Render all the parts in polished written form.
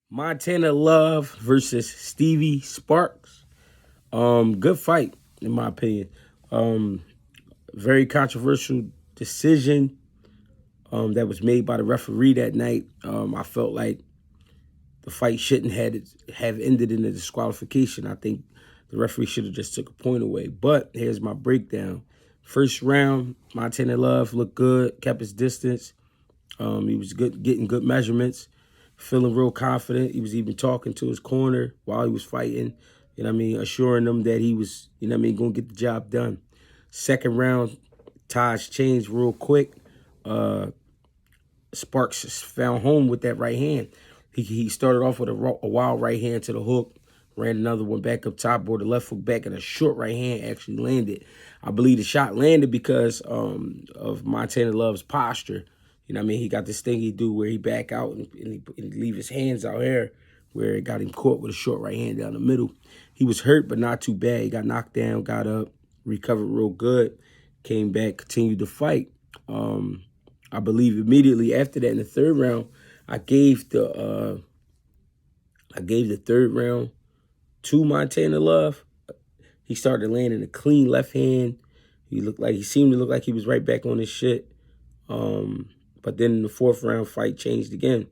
Montana Love versus Stevie Sparks. Good fight in my opinion. Um, Very controversial decision that was made by the referee that night. I felt like the fight shouldn't have ended in a disqualification. I think the referee should have just took a point away. But here's my breakdown. First round, Montana Love looked good, kept his distance. He was good, getting good measurements, feeling real confident. He was even talking to his corner while he was fighting, assuring them that he was, going to get the job done. Second round, tides changed real quick. Uh, Sparks found home with that right hand. He started off with a wild right hand to the hook, ran another one back up top, brought the left hook back, and a short right hand actually landed. I believe the shot landed because of Montana Love's posture. He got this thing he do where he back out and he leave his hands out here where it got him caught with a short right hand down the middle. He was hurt, but not too bad. He got knocked down, got up, recovered real good, came back, continued to fight. I believe immediately after that in the third round, I gave the third round to Montana Love. He started landing a clean left hand. He seemed to look like he was right back on his shit. But then in the fourth round, fight changed again.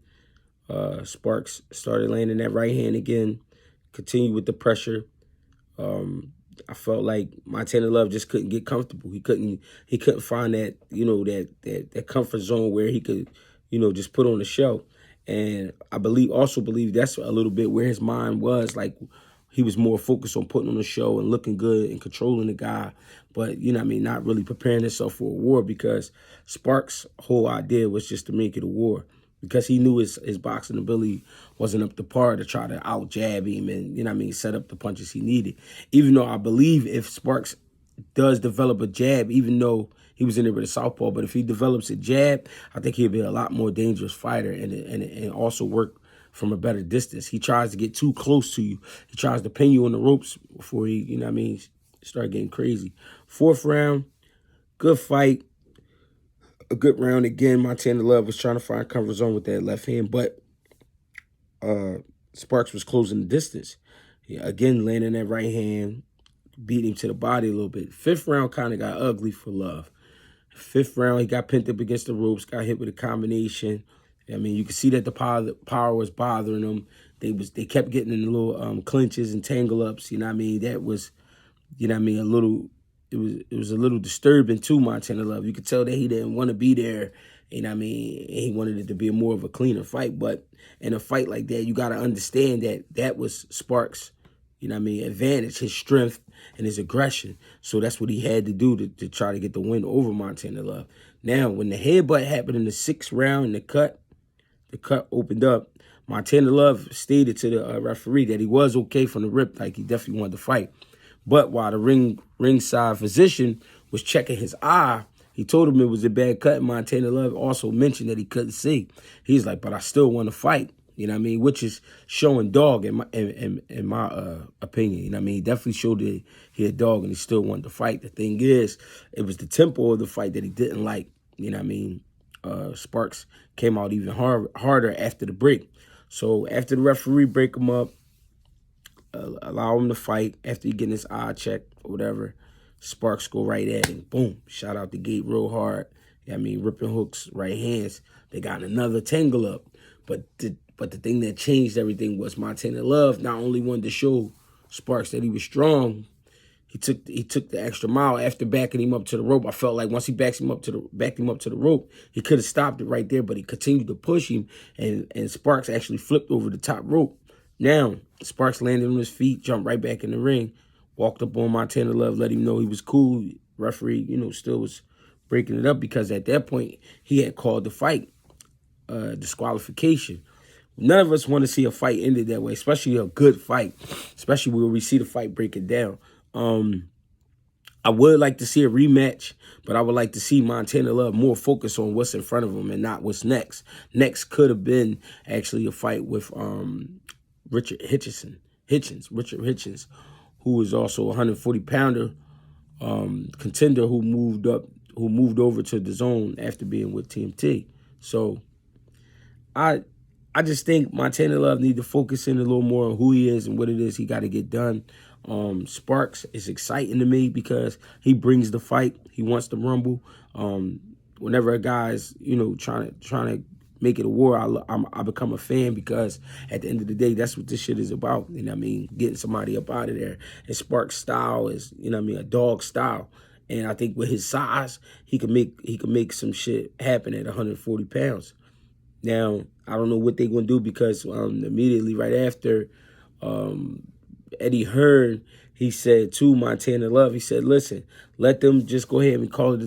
Sparks started landing that right hand again, continued with the pressure. I felt like Montana Love just couldn't get comfortable. He couldn't find that, that comfort zone where he could, just put on a show. And I also believe that's a little bit where his mind was. Like, he was more focused on putting on a show and looking good and controlling the guy. But, not really preparing himself for a war, because Sparks' whole idea was just to make it a war, because he knew his boxing ability wasn't up to par to try to out-jab him and, set up the punches he needed. Even though I believe if Sparks does develop a jab, even though he was in there with a southpaw, but if he develops a jab, I think he'll be a lot more dangerous fighter and also work from a better distance. He tries to get too close to you. He tries to pin you on the ropes before he, start getting crazy. Fourth round, good fight. A good round again. Montana Love was trying to find comfort zone with that left hand, but Sparks was closing the distance. Again, landing that right hand, beat him to the body a little bit. Fifth round kind of got ugly for Love. Fifth round, he got pinned up against the ropes, got hit with a combination. You could see that the power was bothering them. They kept getting in little clinches and tangle ups. That was, a little. It was a little disturbing to Montana Love. You could tell that he didn't want to be there. He wanted it to be more of a cleaner fight. But in a fight like that, you got to understand that was Sparks' advantage, his strength and his aggression. So that's what he had to do to try to get the win over Montana Love. Now, when the headbutt happened in the sixth round, the cut opened up, Montana Love stated to the referee that he was okay from the rip, like he definitely wanted to fight. But while the ringside physician was checking his eye, he told him it was a bad cut. Montana Love also mentioned that he couldn't see. He's like, but I still want to fight. Which is showing dog in my opinion. He definitely showed that he had dog and he still wanted to fight. The thing is, it was the tempo of the fight that he didn't like. Sparks came out even harder after the break. So after the referee break him up, allow him to fight, after he getting his eye checked or whatever, Sparks go right at him. Boom, shot out the gate real hard. Ripping hooks, right hands. They got another tangle up. But the thing that changed everything was Montana Love not only wanted to show Sparks that he was strong, he took the extra mile after backing him up to the rope. I felt like once he backed him up to the rope, he could have stopped it right there, but he continued to push him, and Sparks actually flipped over the top rope. Now, Sparks landed on his feet, jumped right back in the ring, walked up on Montana Love, let him know he was cool. Referee, still was breaking it up because at that point, he had called the fight disqualification. None of us want to see a fight ended that way, especially a good fight, especially where we see the fight breaking down. I would like to see a rematch, but I would like to see Montana Love more focused on what's in front of him and not what's next. Next could have been actually a fight with Richard Hitchens, who is also a 140-pounder contender who moved over to the zone after being with TMT. So I I just think Montana Love need to focus in a little more on who he is and what it is he got to get done. Sparks is exciting to me because he brings the fight. He wants to rumble. Whenever a guy's, you know, trying to make it a war, I become a fan because at the end of the day, that's what this shit is about. You know what I mean? Getting somebody up out of there. And Sparks' style is, you know what I mean, a dog style. And I think with his size, he could make some shit happen at 140 pounds. Now, I don't know what they're going to do because immediately right after Eddie Hearn, he said to Montana Love, he said, listen, let them just go ahead and call it a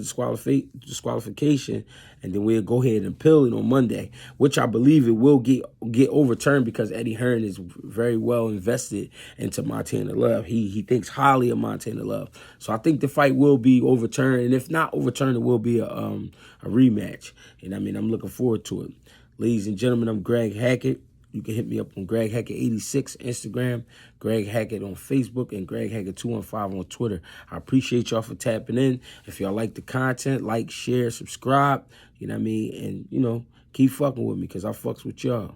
disqualification, and then we'll go ahead and appeal it on Monday, which I believe it will get overturned because Eddie Hearn is very well invested into Montana Love. He thinks highly of Montana Love. So I think the fight will be overturned, and if not overturned, it will be a rematch. And I mean, I'm looking forward to it. Ladies and gentlemen, I'm Greg Hackett. You can hit me up on Greg Hackett86 Instagram, Greg Hackett on Facebook, and Greg Hackett215 on Twitter. I appreciate y'all for tapping in. If y'all like the content, like, share, subscribe, you know what I mean? And, you know, keep fucking with me because I fucks with y'all.